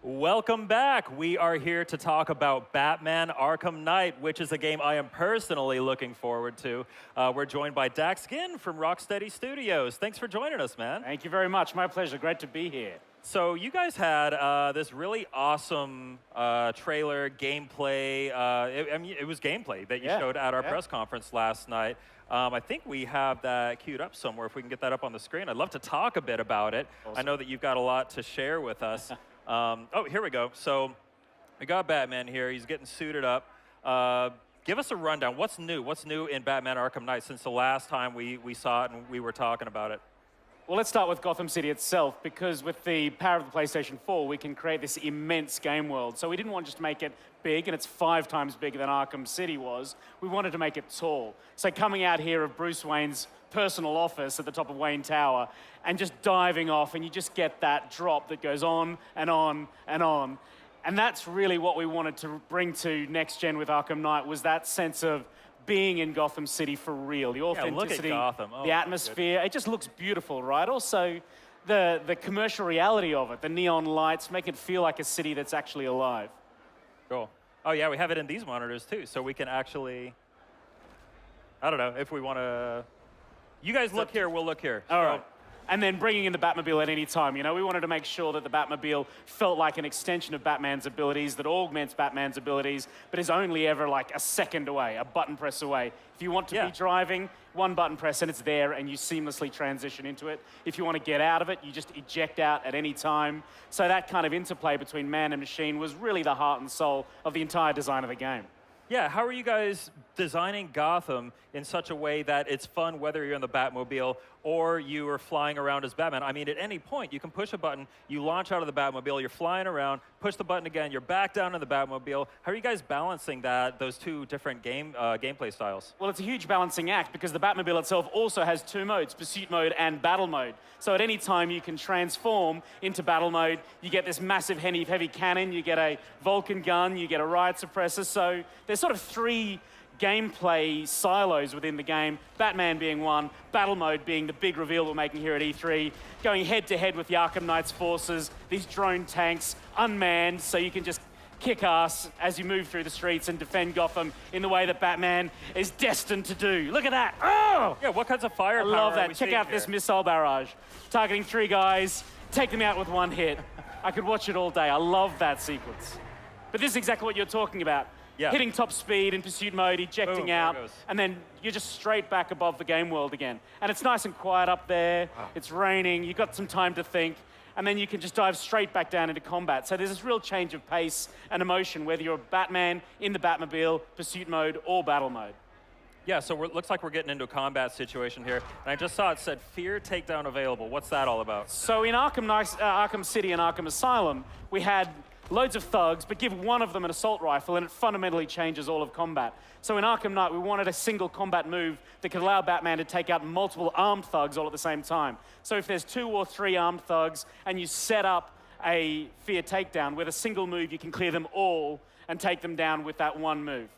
Welcome back. We are here to talk about Batman Arkham Knight, which is a game I am personally looking forward to. We're joined by Dax Ginn from Rocksteady Studios. Thanks for joining us, man. Thank you very much. My pleasure. Great to be here. So you guys had this really awesome trailer, gameplay. It was gameplay that you showed at our press conference last night. I think we have that queued up somewhere. If we can get that up on the screen, I'd love to talk a bit about it. Awesome. I know that you've got a lot to share with us. Oh, here we go. So we got Batman here. He's getting suited up. Give us a rundown. What's new? What's new in Batman Arkham Knight since the last time we saw it and we were talking about it? Well, let's start with Gotham City itself, because with the power of the PlayStation 4, we can create this immense game world. So we didn't want just to make it big, and it's 5 times bigger than Arkham City was. We wanted to make it tall. So coming out here of Bruce Wayne's personal office at the top of Wayne Tower, and just diving off, and you just get that drop that goes on and on and on. And that's really what we wanted to bring to next gen with Arkham Knight, was that sense of being in Gotham City for real, the authenticity, the atmosphere. It just looks beautiful, right? Also, the commercial reality of it, the neon lights, make it feel like a city that's actually alive. Cool. Oh yeah, we have it in these monitors too, so we can actually, I don't know, if we want to, you guys look here, we'll look here. All right. And then bringing in the Batmobile at any time. You know, we wanted to make sure that the Batmobile felt like an extension of Batman's abilities, that augments Batman's abilities, but is only ever like a second away, a button press away. If you want to be driving, one button press and it's there, and you seamlessly transition into it. If you want to get out of it, you just eject out at any time. So that kind of interplay between man and machine was really the heart and soul of the entire design of the game. Yeah, how are you guys designing Gotham in such a way that it's fun whether you're in the Batmobile or you are flying around as Batman? I mean, at any point, you can push a button, you launch out of the Batmobile, you're flying around, push the button again, you're back down in the Batmobile. How are you guys balancing those two different gameplay styles? Well, it's a huge balancing act, because the Batmobile itself also has 2 modes, pursuit mode and battle mode. So at any time you can transform into battle mode. You get this massive heavy cannon, you get a Vulcan gun, you get a riot suppressor. So there's sort of 3 gameplay silos within the game, Batman being one, battle mode being the big reveal we're making here at E3, going head to head with the Arkham Knight's forces, these drone tanks, unmanned, so you can just kick ass as you move through the streets and defend Gotham in the way that Batman is destined to do. Look at that. Oh! Yeah, what kinds of firepower I love are we that. Check seeing out here? this missile barrage. Targeting 3 guys, take them out with 1 hit. I could watch it all day. I love that sequence. But this is exactly what you're talking about. Yeah. Hitting top speed in pursuit mode, ejecting out, and then you're just straight back above the game world again. And it's nice and quiet up there. Wow. It's raining. You've got some time to think. And then you can just dive straight back down into combat. So there's this real change of pace and emotion, whether you're Batman in the Batmobile, pursuit mode, or battle mode. Yeah, so it looks like we're getting into a combat situation here. And I just saw it said Fear Takedown available. What's that all about? So in Arkham City and Arkham Asylum, we had loads of thugs, but give one of them an assault rifle, and it fundamentally changes all of combat. So in Arkham Knight, we wanted a single combat move that could allow Batman to take out multiple armed thugs all at the same time. So if there's 2 or 3 armed thugs, and you set up a Fear Takedown, with a single move, you can clear them all and take them down with that 1 move.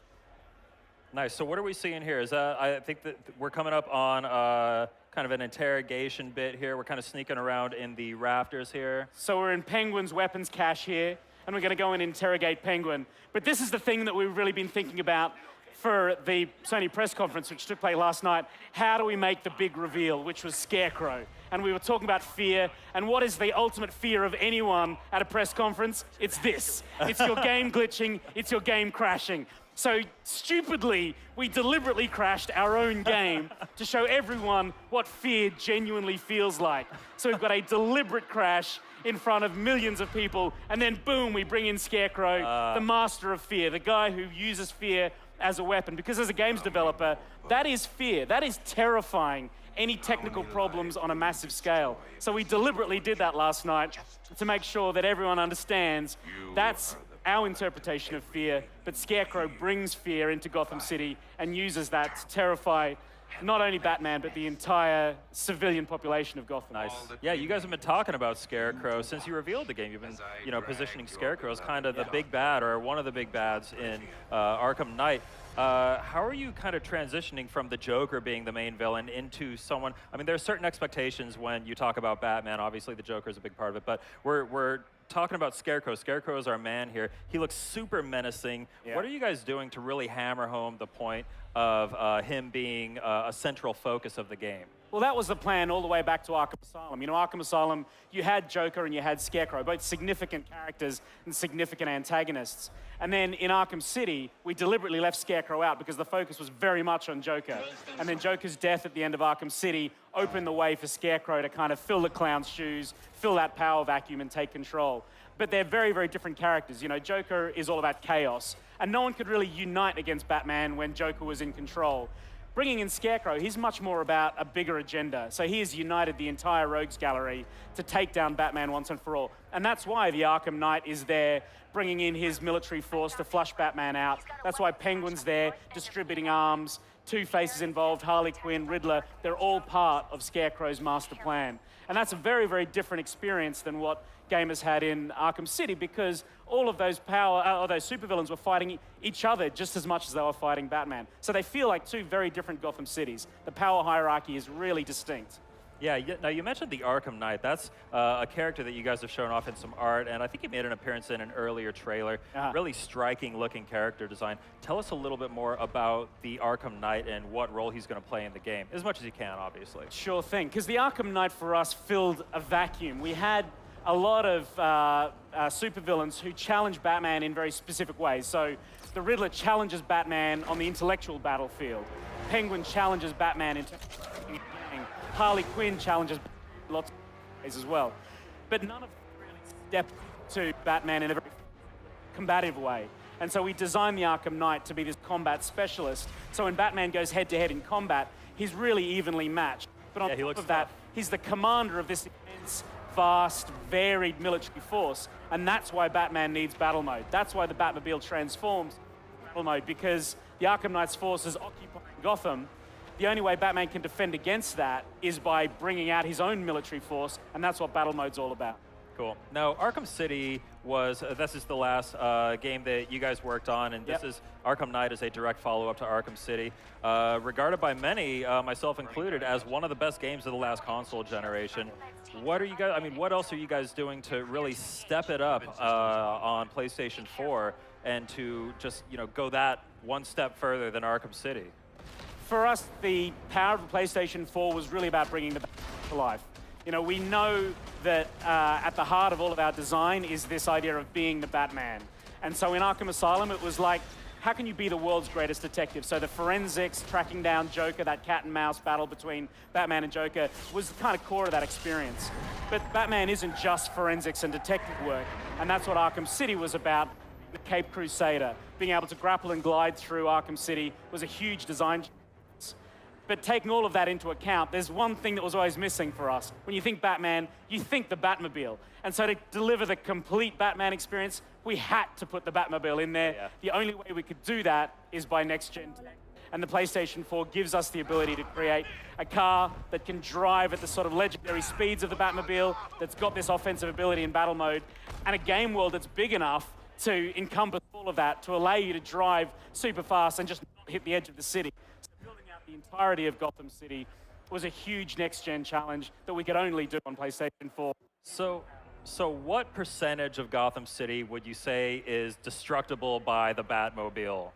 Nice. So what are we seeing here? Is I think that we're coming up on kind of an interrogation bit here. We're kind of sneaking around in the rafters here. So we're in Penguin's weapons cache here, and we're going to go and interrogate Penguin. But this is the thing that we've really been thinking about for the Sony press conference, which took place last night. How do we make the big reveal, which was Scarecrow? And we were talking about fear, and what is the ultimate fear of anyone at a press conference? It's this. It's your game glitching, it's your game crashing. So stupidly, we deliberately crashed our own game to show everyone what fear genuinely feels like. So we've got a deliberate crash in front of millions of people, and then boom, we bring in Scarecrow, the master of fear, the guy who uses fear as a weapon. Because as a games developer, that is fear. That is terrifying any technical problems on a massive scale. So we deliberately did that last night to make sure that everyone understands that's our interpretation of fear, but Scarecrow brings fear into Gotham City and uses that to terrify not only Batman, but the entire civilian population of Gotham. Nice. Yeah, you guys have been talking about Scarecrow since you revealed the game. You've been, positioning Scarecrow as kind of the big bad, or one of the big bads in Arkham Knight. How are you kind of transitioning from the Joker being the main villain into someone? I mean, there's certain expectations when you talk about Batman. Obviously, the Joker is a big part of it, but we're talking about Scarecrow. Scarecrow is our man here. He looks super menacing. Yeah. What are you guys doing to really hammer home the point of him being a central focus of the game? Well, that was the plan all the way back to Arkham Asylum. You know, Arkham Asylum, you had Joker and you had Scarecrow, both significant characters and significant antagonists. And then in Arkham City, we deliberately left Scarecrow out because the focus was very much on Joker. And then Joker's death at the end of Arkham City opened the way for Scarecrow to kind of fill the clown's shoes, fill that power vacuum and take control. But they're very, very different characters. You know, Joker is all about chaos. And no one could really unite against Batman when Joker was in control. Bringing in Scarecrow, he's much more about a bigger agenda. So he has united the entire Rogues Gallery to take down Batman once and for all. And that's why the Arkham Knight is there, bringing in his military force to flush Batman out. That's why Penguin's there, distributing arms. Two-Face is involved, Harley Quinn, Riddler. They're all part of Scarecrow's master plan. And that's a very, very different experience than what gamers had in Arkham City, because all of those those supervillains were fighting each other just as much as they were fighting Batman. So they feel like two very different Gotham cities. The power hierarchy is really distinct. Yeah, now you mentioned the Arkham Knight. That's a character that you guys have shown off in some art, and I think he made an appearance in an earlier trailer. Really striking looking character design. Tell us a little bit more about the Arkham Knight and what role he's going to play in the game, as much as you can, obviously. Sure thing, because the Arkham Knight for us filled a vacuum. We had a lot of supervillains who challenge Batman in very specific ways. So the Riddler challenges Batman on the intellectual battlefield. Penguin challenges Batman in Harley Quinn challenges lots of ways as well. But none of them really step to Batman in a very combative way. And so we designed the Arkham Knight to be this combat specialist. So when Batman goes head-to-head in combat, he's really evenly matched. But on top of that, he's the commander of this immense, vast, varied military force. And that's why Batman needs battle mode. That's why the Batmobile transforms battle mode, because the Arkham Knight's forces occupying Gotham. The only way Batman can defend against that is by bringing out his own military force, and that's what battle mode's all about. Cool. Now, Arkham City was, this is the last game that you guys worked on, and this is, Arkham Knight is a direct follow-up to Arkham City, regarded by many, myself included, as one of the best games of the last console generation. What are you guys, I mean, what else are you guys doing to really step it up on PlayStation 4 and to just, you know, go that one step further than Arkham City? For us, the power of the PlayStation 4 was really about bringing the Batman to life. You know, we know that at the heart of all of our design is this idea of being the Batman. And so in Arkham Asylum, it was like, how can you be the world's greatest detective? So the forensics, tracking down Joker, that cat and mouse battle between Batman and Joker was the kind of core of that experience. But Batman isn't just forensics and detective work. And that's what Arkham City was about. The Cape Crusader, being able to grapple and glide through Arkham City was a huge design. But taking all of that into account, there's one thing that was always missing for us. When you think Batman, you think the Batmobile. And so to deliver the complete Batman experience, we had to put the Batmobile in there. Yeah. The only way we could do that is by next-gen tech. And the PlayStation 4 gives us the ability to create a car that can drive at the sort of legendary speeds of the Batmobile, that's got this offensive ability in battle mode, and a game world that's big enough to encompass all of that, to allow you to drive super fast and just not hit the edge of the city. The entirety of Gotham City was a huge next-gen challenge that we could only do on PlayStation 4. So what percentage of Gotham City would you say is destructible by the Batmobile?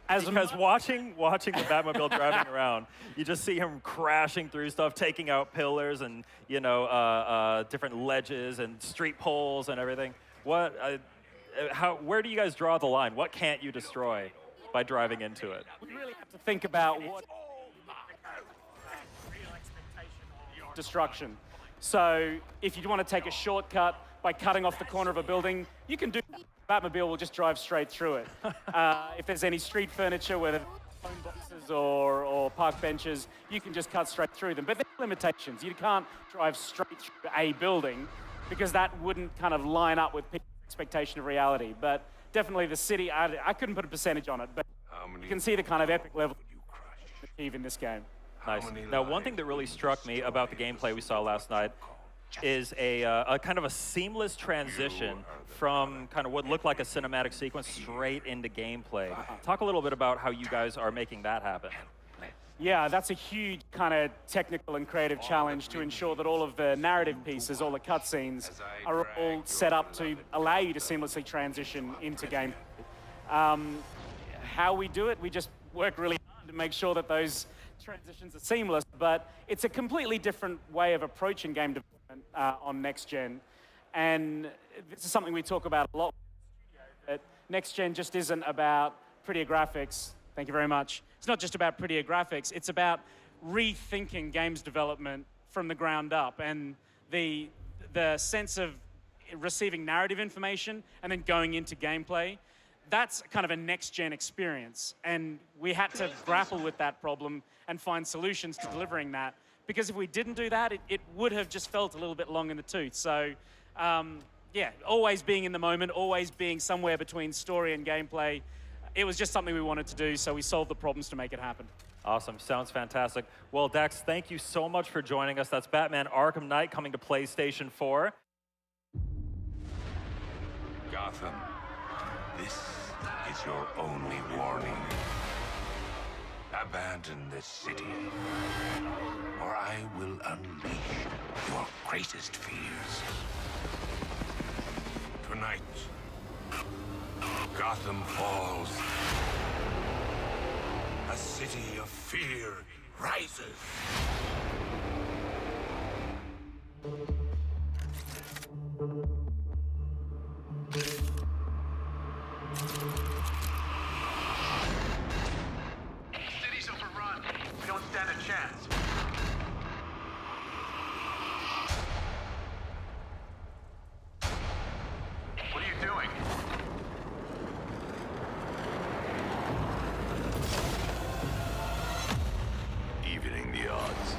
Because watching the Batmobile driving around, you just see him crashing through stuff, taking out pillars and, you know, different ledges and street poles and everything. Where do you guys draw the line? What can't you destroy by driving into it? We really have to think about what destruction. So if you want to take a shortcut by cutting off the corner of a building, you can do that. Batmobile will just drive straight through it. If there's any street furniture, whether phone boxes or park benches, you can just cut straight through them. But there are limitations. You can't drive straight through a building because that wouldn't kind of line up with people's expectation of reality. But definitely the city, I couldn't put a percentage on it, but you can see the kind of epic level you achieve in this game. Nice. Now, one thing that really struck me about the gameplay we saw last night is a kind of a seamless transition from kind of what looked like a cinematic sequence straight into gameplay. Talk a little bit about how you guys are making that happen. Yeah, that's a huge kind of technical and creative challenge to ensure that all of the narrative pieces, all the cutscenes, are all set up to allow you to seamlessly transition into game. How we do it, we just work really hard to make sure that those transitions are seamless, but it's a completely different way of approaching game development on next gen. And this is something we talk about a lot. That next gen just isn't about prettier graphics. Thank you very much. It's not just about prettier graphics. It's about rethinking games development from the ground up, and the sense of receiving narrative information and then going into gameplay. That's kind of a next-gen experience, and we had to grapple with that problem and find solutions to delivering that. Because if we didn't do that, it would have just felt a little bit long in the tooth. So, yeah, always being in the moment, always being somewhere between story and gameplay. It was just something we wanted to do, so we solved the problems to make it happen. Awesome. Sounds fantastic. Well, Dex, thank you so much for joining us. That's Batman Arkham Knight coming to PlayStation 4. Gotham, this is your only warning. Abandon this city, or I will unleash your greatest fears. Tonight, Gotham falls. A city of fear rises. City's overrun. We don't stand a chance. What are you doing? Evening the odds.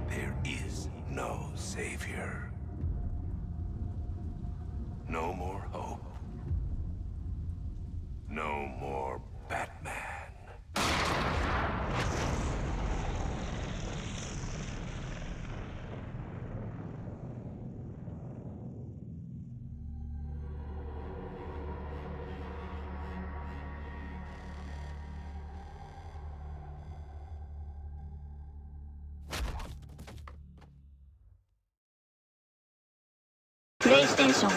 There is no savior. No more hope. No more Batman. PlayStation